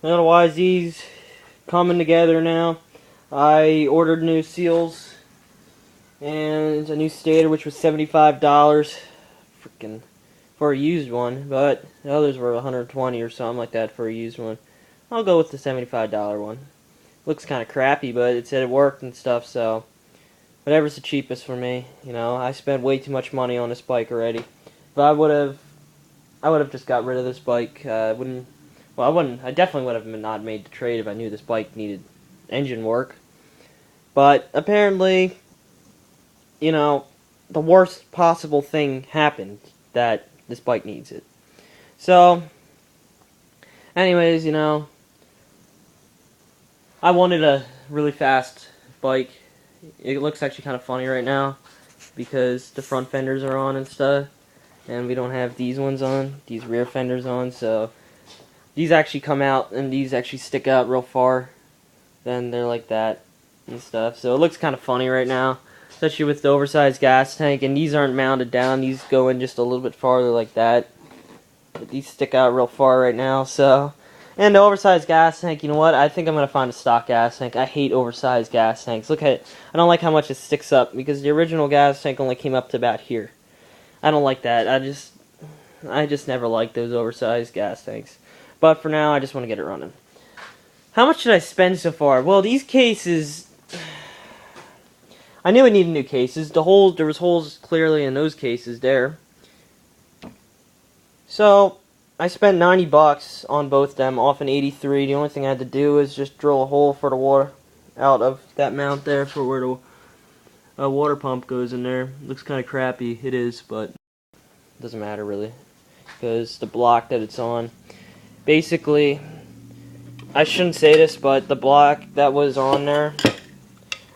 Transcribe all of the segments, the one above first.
Otherwise, these coming together now. I ordered new seals and a new stator, which was $75, freaking for a used one. But the others were $120 or something like that for a used one. I'll go with the $75 one. Looks kind of crappy, but it said it worked and stuff. So whatever's the cheapest for me. You know, I spent way too much money on this bike already. If I would have just got rid of this bike. Wouldn't. Well, I wouldn't. I definitely would have not made the trade if I knew this bike needed engine work. But apparently, you know, the worst possible thing happened, that this bike needs it. So, anyways, you know, I wanted a really fast bike. It looks actually kind of funny right now because the front fenders are on and stuff, and we don't have these ones on, these rear fenders on, so these actually come out and these actually stick out real far. Then they're like that and stuff. So it looks kind of funny right now, especially with the oversized gas tank. And these aren't mounted down. These go in just a little bit farther like that. But these stick out real far right now. So, and the oversized gas tank, you know what? I think I'm going to find a stock gas tank. I hate oversized gas tanks. Look at it. I don't like how much it sticks up because the original gas tank only came up to about here. I don't like that. I just never liked those oversized gas tanks. But for now, I just want to get it running. How much did I spend so far? Well, these cases, I knew it needed new cases. There was holes clearly in those cases there. So, I spent $90 on both them off an 83. The only thing I had to do is just drill a hole for the water out of that mount there for where the water pump goes in there. Looks kind of crappy. It is, but it doesn't matter really because the block that it's on. Basically, I shouldn't say this, but the block that was on there,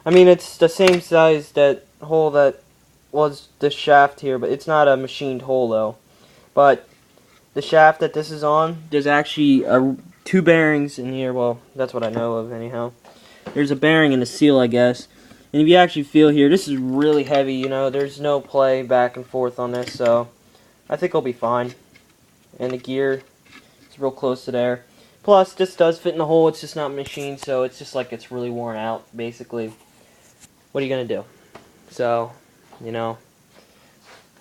I mean, it's the same size that hole that was the shaft here, but it's not a machined hole, though. But the shaft that this is on, there's actually two bearings in here. Well, that's what I know of, anyhow. There's a bearing in the seal, I guess. And if you actually feel here, this is really heavy, you know. There's no play back and forth on this, so I think I'll be fine. And the gear, it's real close to there. Plus, this does fit in the hole. It's just not machined, so it's just like it's really worn out, basically. What are you going to do? So, you know,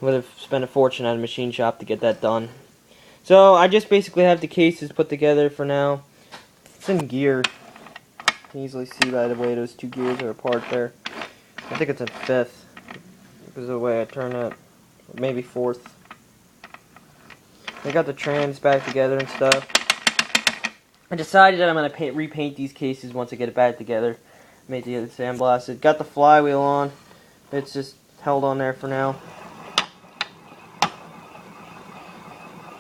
I would have spent a fortune at a machine shop to get that done. So, I just basically have the cases put together for now. It's in gear. You can easily see by the way those two gears are apart there. I think it's a fifth, because of the way I turn it. Maybe fourth. I got the trans back together and stuff. I decided that I'm going to repaint these cases once I get it back together. Made the other sandblasted. Got the flywheel on. It's just held on there for now.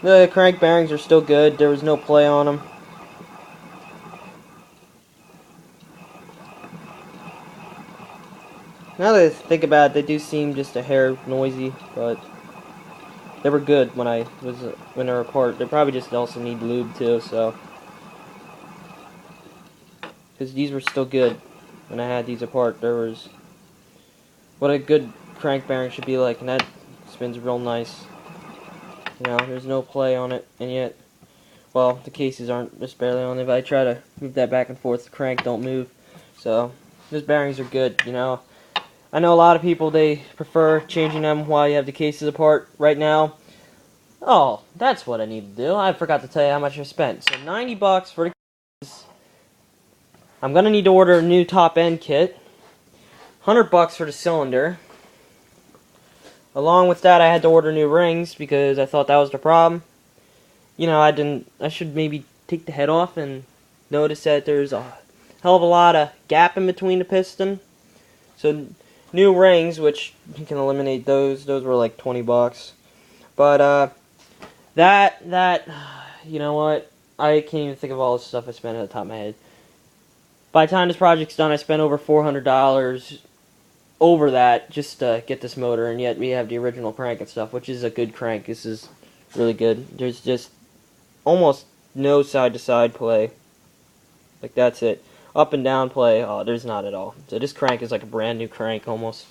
The crank bearings are still good. There was no play on them. Now that I think about it, they do seem just a hair noisy, but they were good when they were apart. They probably just also need lube too, so. Because these were still good when I had these apart. There was what a good crank bearing should be like, and that spins real nice. You know, there's no play on it, and yet, well, the cases aren't just barely on. If I try to move that back and forth, the crank don't move. So, those bearings are good, you know. I know a lot of people, they prefer changing them while you have the cases apart. Right now, oh, that's what I need to do. I forgot to tell you how much I spent. So, $90 for the cases. I'm going to need to order a new top end kit. $100 for the cylinder. Along with that, I had to order new rings because I thought that was the problem. You know, I should maybe take the head off and notice that there's a hell of a lot of gap in between the piston. So, new rings, which you can eliminate those. Those were like $20. But, you know what? I can't even think of all the stuff I spent at the top of my head. By the time this project's done, I spent over $400 over that just to get this motor, and yet we have the original crank and stuff, which is a good crank. This is really good. There's just almost no side-to-side play. Like, that's it. Up and down play, oh, there's not at all. So this crank is like a brand new crank, almost.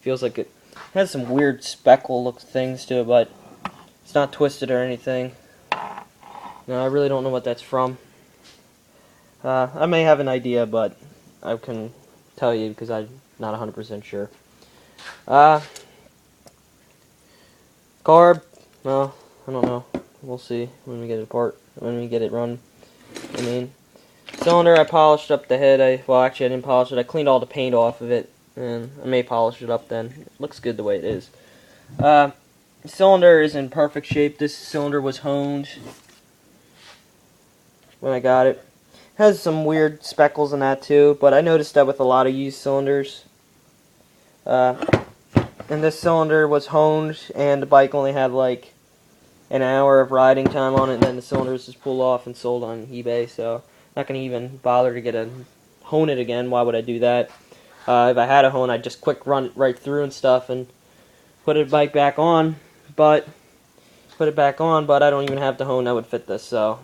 Feels like it has some weird speckle look things to it, but it's not twisted or anything. No, I really don't know what that's from. I may have an idea, but I can tell you because I'm not 100% sure. Carb, well, I don't know. We'll see when we get it apart, when we get it run. I mean, cylinder, I polished up the head. Well, actually, I didn't polish it. I cleaned all the paint off of it, and I may polish it up then. It looks good the way it is. Cylinder is in perfect shape. This cylinder was honed when I got it. Has some weird speckles in that too, but I noticed that with a lot of used cylinders. And this cylinder was honed, and the bike only had like an hour of riding time on it, and then the cylinder was just pulled off and sold on eBay, so I'm not going to even bother to hone it again. Why would I do that? If I had a hone, I'd just quick run it right through and stuff and put the bike back on, but I don't even have the hone that would fit this, so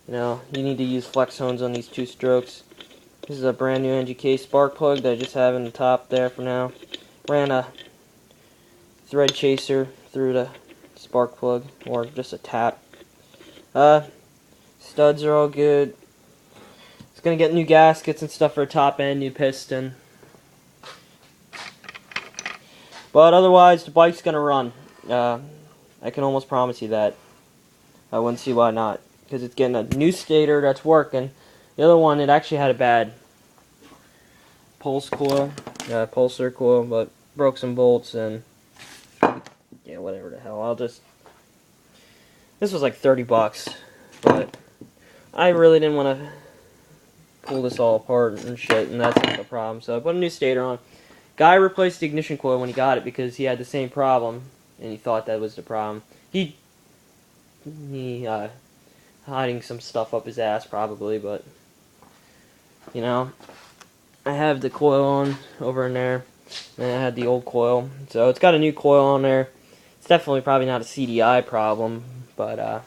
you know, you need to use flex hones on these 2 strokes. This is a brand new NGK spark plug that I just have in the top there for now. Ran a thread chaser through the spark plug, or just a tap. Studs are all good. It's gonna get new gaskets and stuff for a top end, new piston. But otherwise, the bike's gonna run. I can almost promise you that. I wouldn't see why not, because it's getting a new stator that's working. The other one, it actually had a bad pulsar coil, but broke some bolts and yeah, whatever the hell. This was like 30 bucks, but I really didn't want to pull this all apart and shit, and that's not the problem. So I put a new stator on. Guy replaced the ignition coil when he got it because he had the same problem, and he thought that was the problem. He hiding some stuff up his ass probably, but you know, I have the coil on over in there, and I had the old coil, so it's got a new coil on there. It's definitely probably not a CDI problem, but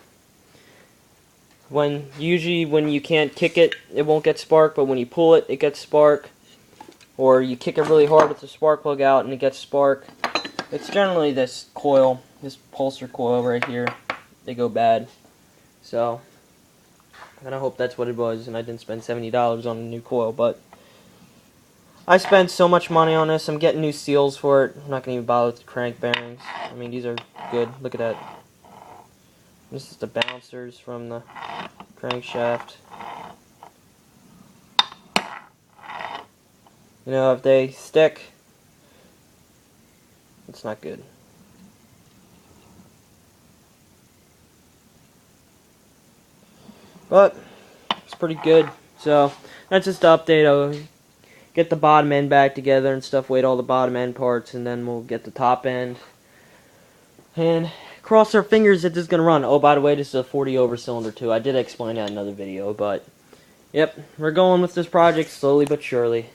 usually when you can't kick it, it won't get spark, but when you pull it, it gets spark, or you kick it really hard with the spark plug out and it gets spark. It's generally this coil, this pulsar coil right here. They go bad, so and I hope that's what it was, and I didn't spend $70 on a new coil, but I spent so much money on this. I'm getting new seals for it. I'm not going to even bother with the crank bearings. I mean, these are good. Look at that. This is the bouncers from the crankshaft. You know, if they stick, it's not good. But it's pretty good. So that's just the update. I'll get the bottom end back together and stuff, weight all the bottom end parts, and then we'll get the top end. And cross our fingers that this is going to run. Oh, by the way, this is a 40 over cylinder too. I did explain that in another video, but yep, we're going with this project slowly but surely.